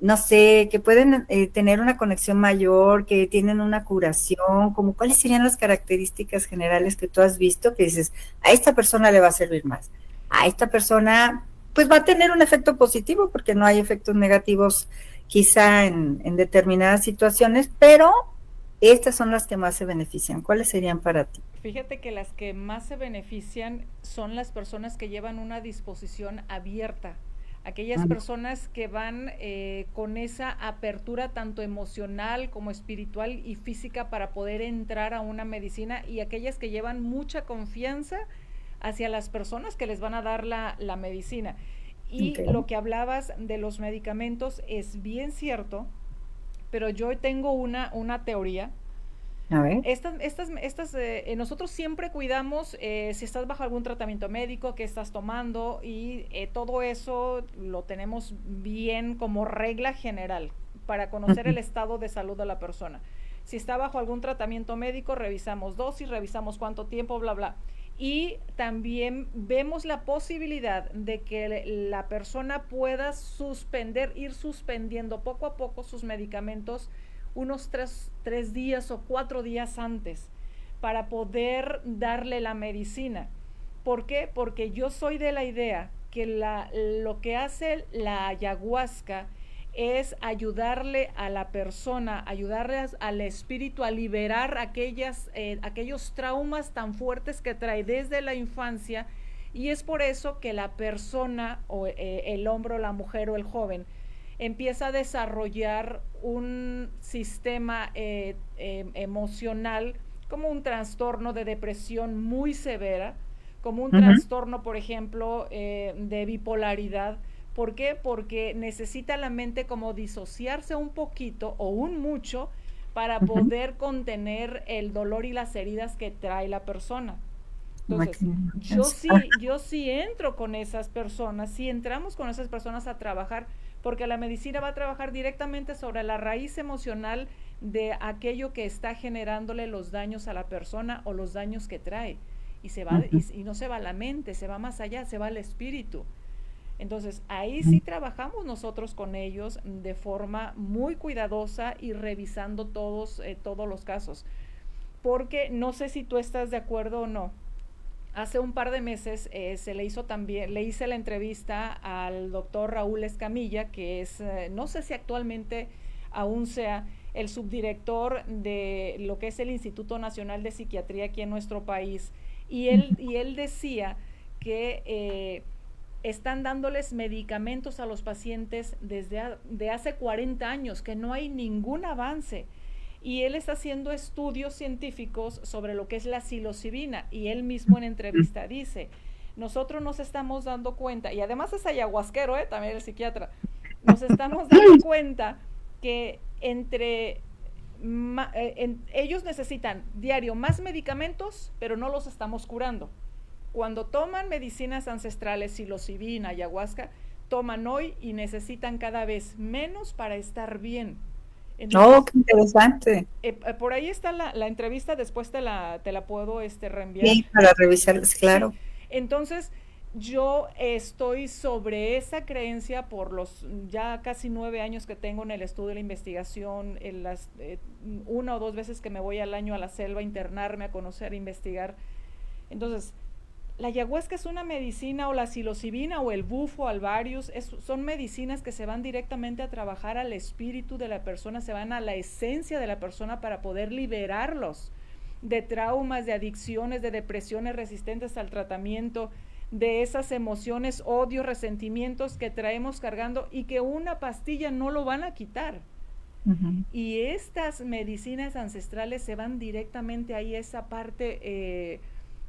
no sé, que pueden tener una conexión mayor, que tienen una curación? Como, ¿cuáles serían las características generales que tú has visto que dices, a esta persona le va a servir más? A esta persona, pues va a tener un efecto positivo porque no hay efectos negativos quizá en determinadas situaciones, pero estas son las que más se benefician. ¿Cuáles serían para ti? Fíjate que las que más se benefician son las personas que llevan una disposición abierta, aquellas personas que van con esa apertura tanto emocional como espiritual y física para poder entrar a una medicina, y aquellas que llevan mucha confianza hacia las personas que les van a dar la medicina. Y lo que hablabas de los medicamentos es bien cierto, pero yo tengo una teoría. A ver. Nosotros siempre cuidamos si estás bajo algún tratamiento médico, qué estás tomando, y todo eso lo tenemos bien como regla general para conocer el estado de salud de la persona. Si está bajo algún tratamiento médico, revisamos dosis, revisamos cuánto tiempo, bla, bla. Y también vemos la posibilidad de que la persona pueda ir suspendiendo poco a poco sus medicamentos unos 3 días o 4 días antes para poder darle la medicina. ¿Por qué? Porque yo soy de la idea que lo que hace la ayahuasca es ayudarle a la persona, ayudarle al espíritu a liberar aquellos traumas tan fuertes que trae desde la infancia, y es por eso que la persona, o el hombre o la mujer o el joven, empieza a desarrollar un sistema emocional, como un trastorno de depresión muy severa, como un trastorno, por ejemplo, de bipolaridad. ¿Por qué? Porque necesita la mente como disociarse un poquito o un mucho para poder contener el dolor y las heridas que trae la persona. Entonces, yo sí entro con esas personas, sí entramos con esas personas a trabajar, porque la medicina va a trabajar directamente sobre la raíz emocional de aquello que está generándole los daños a la persona o los daños que trae. Y no se va a la mente, se va más allá, se va al espíritu. Entonces, ahí sí trabajamos nosotros con ellos de forma muy cuidadosa y revisando todos los casos. porque no sé si tú estás de acuerdo o no. Hace un par de meses le hice la entrevista al doctor Raúl Escamilla, que es, no sé si actualmente aún sea el subdirector de lo que es el Instituto Nacional de Psiquiatría aquí en nuestro país, y él decía que están dándoles medicamentos a los pacientes de hace 40 años, que no hay ningún avance. Y él está haciendo estudios científicos sobre lo que es la psilocibina, y él mismo en entrevista dice, nosotros nos estamos dando cuenta, y además es ayahuasquero, también el psiquiatra, nos estamos dando cuenta que ellos necesitan diario más medicamentos, pero no los estamos curando. Cuando toman medicinas ancestrales, psilocibina, ayahuasca, toman hoy y necesitan cada vez menos para estar bien. Entonces, qué interesante. Por ahí está la entrevista, después te la puedo reenviar. Sí, para revisarlas, claro. Sí. Entonces, yo estoy sobre esa creencia por los ya casi 9 años que tengo en el estudio de la investigación, en las 1 o 2 veces que me voy al año a la selva a internarme, a conocer, a investigar. Entonces, la ayahuasca es una medicina, o la psilocibina o el bufo alvarius, son medicinas que se van directamente a trabajar al espíritu de la persona, se van a la esencia de la persona para poder liberarlos de traumas, de adicciones, de depresiones resistentes al tratamiento, de esas emociones, odios, resentimientos que traemos cargando y que una pastilla no lo van a quitar. Y estas medicinas ancestrales se van directamente ahí, esa parte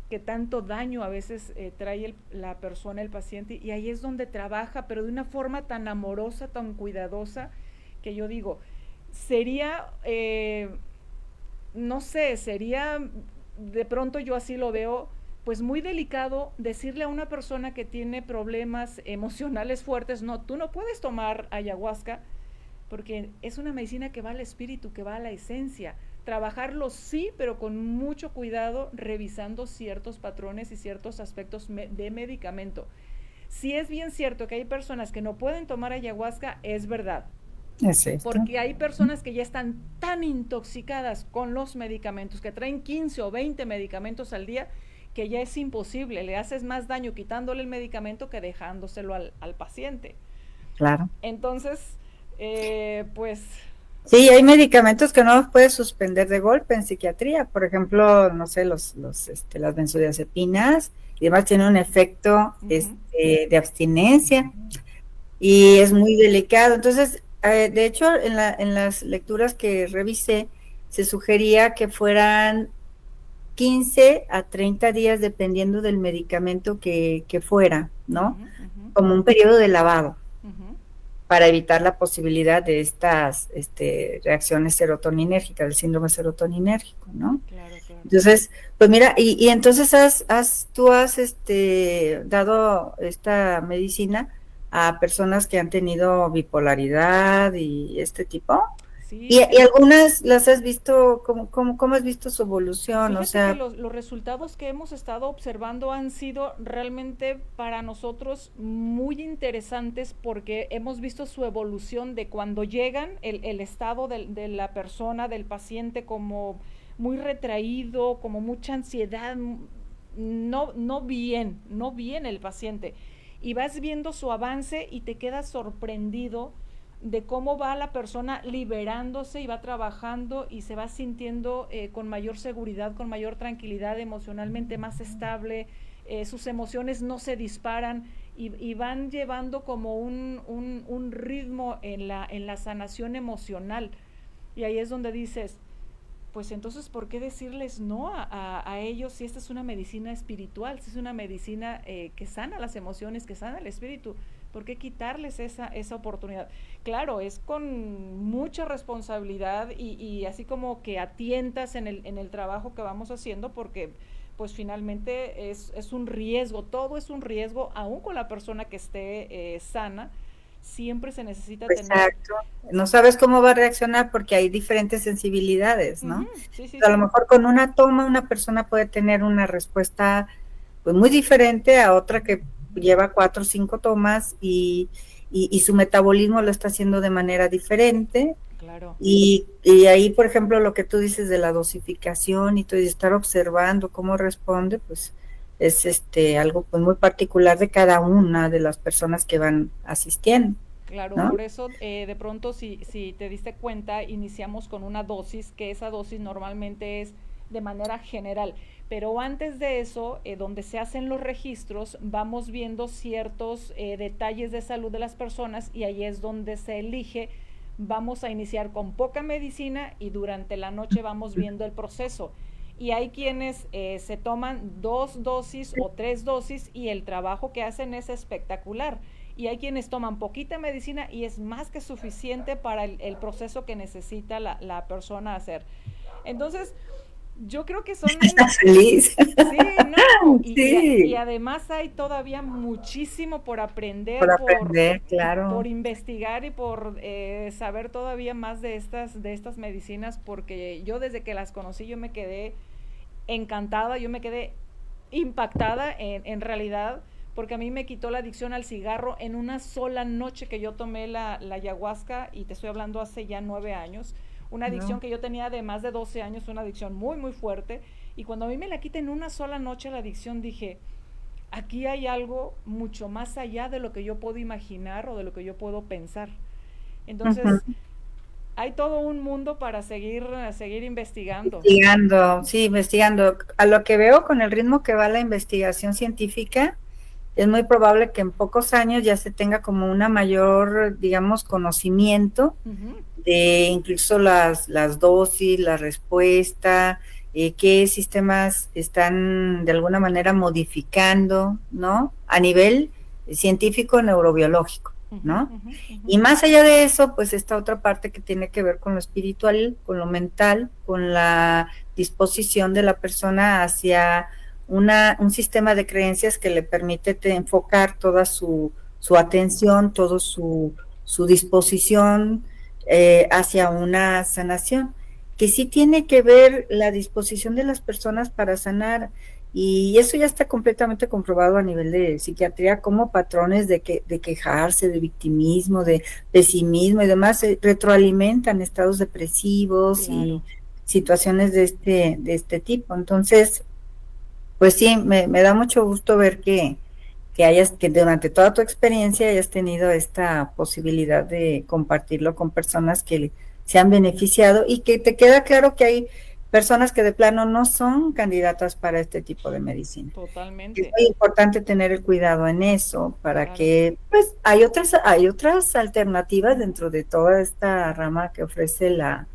que tanto daño a veces trae la persona, el paciente, y ahí es donde trabaja, pero de una forma tan amorosa, tan cuidadosa, que yo digo, sería, no sé, sería, de pronto yo así lo veo, pues muy delicado decirle a una persona que tiene problemas emocionales fuertes, no, tú no puedes tomar ayahuasca, porque es una medicina que va al espíritu, que va a la esencia. Trabajarlo sí, pero con mucho cuidado, revisando ciertos patrones y ciertos aspectos de medicamento. Si es bien cierto que hay personas que no pueden tomar ayahuasca, es verdad. Porque hay personas que ya están tan intoxicadas con los medicamentos, que traen 15 o 20 medicamentos al día, que ya es imposible, le haces más daño quitándole el medicamento que dejándoselo al paciente. Claro. Entonces, pues... Sí, hay medicamentos que no los puedes suspender de golpe en psiquiatría, por ejemplo, no sé, las benzodiazepinas y demás tienen un efecto de abstinencia y es muy delicado. Entonces, de hecho, en las lecturas que revisé, se sugería que fueran 15 a 30 días dependiendo del medicamento que fuera, ¿no? Como un periodo de lavado, para evitar la posibilidad de estas reacciones serotoninérgicas, del síndrome serotoninérgico, ¿no? Claro. Entonces, pues mira, y entonces tú has dado esta medicina a personas que han tenido bipolaridad y este tipo. Sí, y algunas las has visto, ¿cómo has visto su evolución? Fíjate, o sea, que los resultados que hemos estado observando han sido realmente para nosotros muy interesantes, porque hemos visto su evolución de cuando llegan, el estado de la persona, del paciente, como muy retraído, como mucha ansiedad, no bien el paciente, y vas viendo su avance y te quedas sorprendido de cómo va la persona liberándose y va trabajando y se va sintiendo con mayor seguridad, con mayor tranquilidad, emocionalmente más estable, sus emociones no se disparan y van llevando como un ritmo en la sanación emocional. Y ahí es donde dices, pues entonces, ¿por qué decirles no a ellos si esta es una medicina espiritual, si es una medicina que sana las emociones, que sana el espíritu? ¿Por qué quitarles esa oportunidad? Claro, es con mucha responsabilidad y así como que atientas en el trabajo que vamos haciendo, porque pues finalmente es un riesgo, todo es un riesgo, aún con la persona que esté sana, siempre se necesita tener... Exacto, no sabes cómo va a reaccionar porque hay diferentes sensibilidades, ¿no? Sí, a lo mejor con una toma una persona puede tener una respuesta pues muy diferente a otra que lleva 4 o 5 tomas y su metabolismo lo está haciendo de manera diferente, Claro. Y ahí, por ejemplo, lo que tú dices de la dosificación y todo, y estar observando cómo responde, pues es algo pues muy particular de cada una de las personas que van asistiendo, Claro, ¿no? por eso de pronto si te diste cuenta, iniciamos con una dosis, que esa dosis normalmente es de manera general, pero antes de eso, donde se hacen los registros, vamos viendo ciertos detalles de salud de las personas y ahí es donde se elige, vamos a iniciar con poca medicina y durante la noche vamos viendo el proceso. Y hay quienes se toman 2 dosis o 3 dosis y el trabajo que hacen es espectacular, y hay quienes toman poquita medicina y es más que suficiente para el proceso que necesita la persona hacer. Entonces, yo creo que son, Estás feliz. sí, no, y Sí, además hay todavía muchísimo por por aprender, aprender, por claro. investigar y por saber todavía más de estas medicinas, porque yo desde que las conocí yo me quedé encantada, yo me quedé impactada en realidad, porque a mí me quitó la adicción al cigarro en una sola noche que yo tomé la ayahuasca, y te estoy hablando hace ya 9 años, una adicción ¿No? que yo tenía de más de 12 años, una adicción muy, muy fuerte, y cuando a mí me la quita en una sola noche la adicción, dije, aquí hay algo mucho más allá de lo que yo puedo imaginar o de lo que yo puedo pensar. Entonces, Ujú. hay todo un mundo para seguir investigando. Investigando, sí, investigando. A lo que veo con el ritmo que va la investigación científica, es muy probable que en pocos años ya se tenga como una mayor, digamos, conocimiento Uh -huh, de incluso las dosis, la respuesta, qué sistemas están de alguna manera modificando, ¿no? A nivel científico neurobiológico, uh -huh, ¿no? uh -huh, uh -huh. Y más allá de eso, pues esta otra parte que tiene que ver con lo espiritual, con lo mental, con la disposición de la persona hacia un sistema de creencias que le permite enfocar toda su atención, todo su disposición hacia una sanación, que sí tiene que ver la disposición de las personas para sanar, y eso ya está completamente comprobado a nivel de psiquiatría, como patrones de quejarse, de victimismo, de pesimismo y demás, retroalimentan estados depresivos y Claro. situaciones de este tipo. Entonces, pues sí, me da mucho gusto ver que durante toda tu experiencia hayas tenido esta posibilidad de compartirlo con personas que se han beneficiado, y que te queda claro que hay personas que de plano no son candidatas para este tipo de medicina. Es Totalmente, muy importante tener el cuidado en eso para claro. que, pues, hay otras alternativas dentro de toda esta rama que ofrece las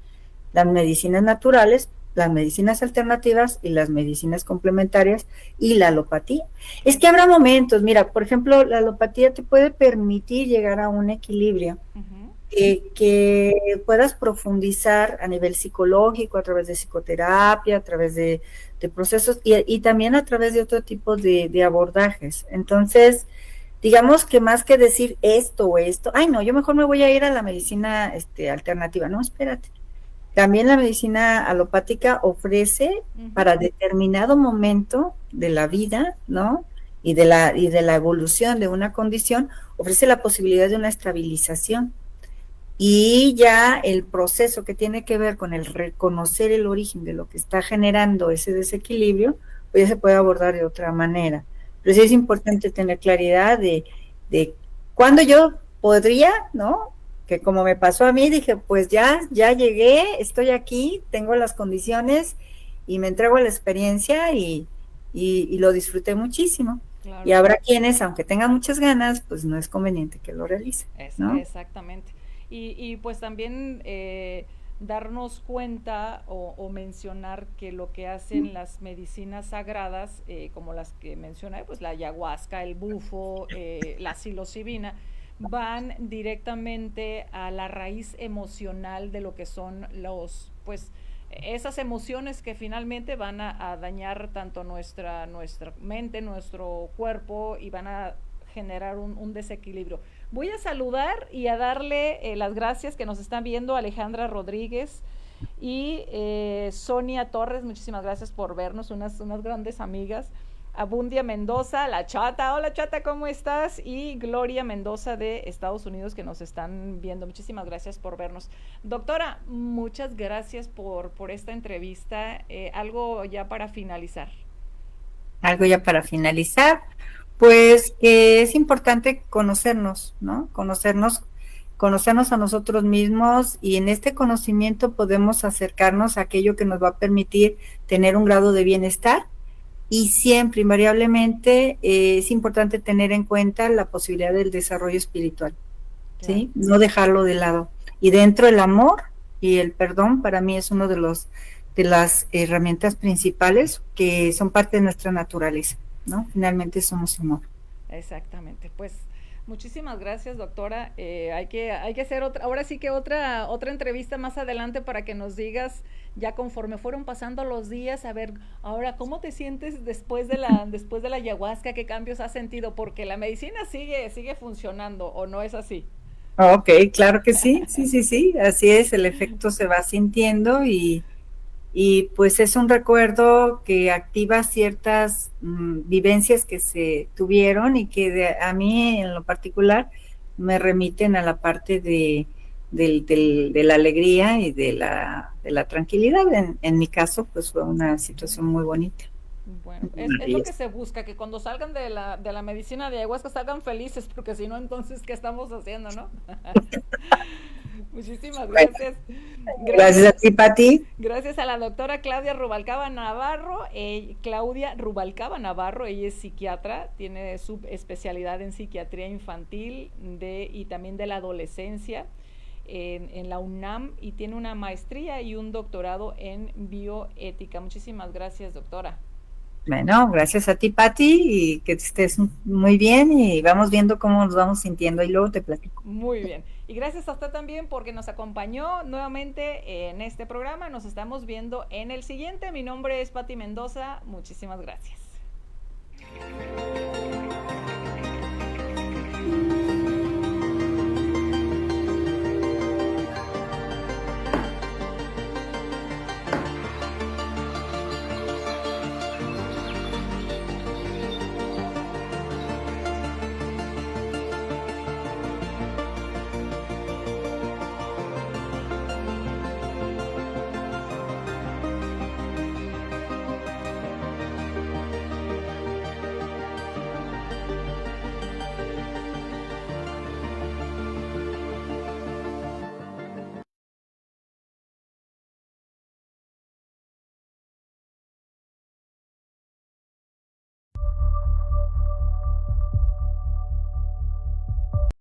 medicinas naturales, las medicinas alternativas y las medicinas complementarias y la alopatía. Es que habrá momentos, mira, por ejemplo, la alopatía te puede permitir llegar a un equilibrio, Ujú, que puedas profundizar a nivel psicológico, a través de psicoterapia, a través de procesos, y también a través de otro tipo de abordajes. Entonces, digamos que más que decir esto o esto, ay no, yo mejor me voy a ir a la medicina alternativa. No, espérate. También la medicina alopática ofrece ujú, para determinado momento de la vida, ¿no? Y de la evolución de una condición, ofrece la posibilidad de una estabilización. Y ya el proceso que tiene que ver con el reconocer el origen de lo que está generando ese desequilibrio, pues ya se puede abordar de otra manera. Pero sí es importante tener claridad de cuándo yo podría, ¿no? Que como me pasó a mí, dije, pues ya llegué, estoy aquí, tengo las condiciones y me entrego a la experiencia, y lo disfruté muchísimo. Y claro. habrá quienes, aunque tengan muchas ganas, pues no es conveniente que lo realicen, ¿no? Exactamente. Y pues también darnos cuenta o mencionar que lo que hacen las medicinas sagradas, como las que mencioné, pues la ayahuasca, el bufo, la psilocibina, van directamente a la raíz emocional de lo que son pues, esas emociones que finalmente van a dañar tanto nuestra mente, nuestro cuerpo, y van a generar un desequilibrio. Voy a saludar y a darle las gracias que nos están viendo Alejandra Rodríguez y Sonia Torres, muchísimas gracias por vernos, unas grandes amigas. Abundia Mendoza, la Chata. Hola Chata, ¿cómo estás? Y Gloria Mendoza de Estados Unidos que nos están viendo. Muchísimas gracias por vernos. Doctora, muchas gracias por esta entrevista. Algo ya para finalizar. Algo ya para finalizar, pues que es importante conocernos, ¿no? Conocernos a nosotros mismos, y en este conocimiento podemos acercarnos a aquello que nos va a permitir tener un grado de bienestar. Y siempre, invariablemente, es importante tener en cuenta la posibilidad del desarrollo espiritual, ¿sí? No dejarlo de lado. Y dentro del amor y el perdón, para mí es uno de las herramientas principales que son parte de nuestra naturaleza, ¿no? Finalmente somos amor. Exactamente, pues muchísimas gracias, doctora. Hay que hacer otra, ahora sí que otra entrevista más adelante para que nos digas, ya conforme fueron pasando los días, a ver, ahora cómo te sientes después de la ayahuasca, qué cambios has sentido, porque la medicina sigue funcionando, ¿o no es así? Ok, claro que sí, sí, así es, el efecto se va sintiendo, y pues es un recuerdo que activa ciertas vivencias que se tuvieron, y que a mí en lo particular me remiten a la parte de la alegría y de la tranquilidad. En mi caso, pues fue una situación muy bonita. Bueno, es lo que se busca, que cuando salgan de la medicina de ayahuasca salgan felices, porque si no, entonces, ¿qué estamos haciendo, no? Muchísimas Bueno, gracias. gracias a ti, Pati. Gracias a la doctora Claudia Rubalcaba Navarro. Claudia Rubalcaba Navarro, ella es psiquiatra, tiene subespecialidad en psiquiatría infantil y también de la adolescencia en la UNAM, y tiene una maestría y un doctorado en bioética. Muchísimas gracias, doctora. Bueno, gracias a ti, Pati, y que estés muy bien, y vamos viendo cómo nos vamos sintiendo, y luego te platico. Muy bien. Y gracias a usted también porque nos acompañó nuevamente en este programa. Nos estamos viendo en el siguiente. Mi nombre es Pati Mendoza. Muchísimas gracias.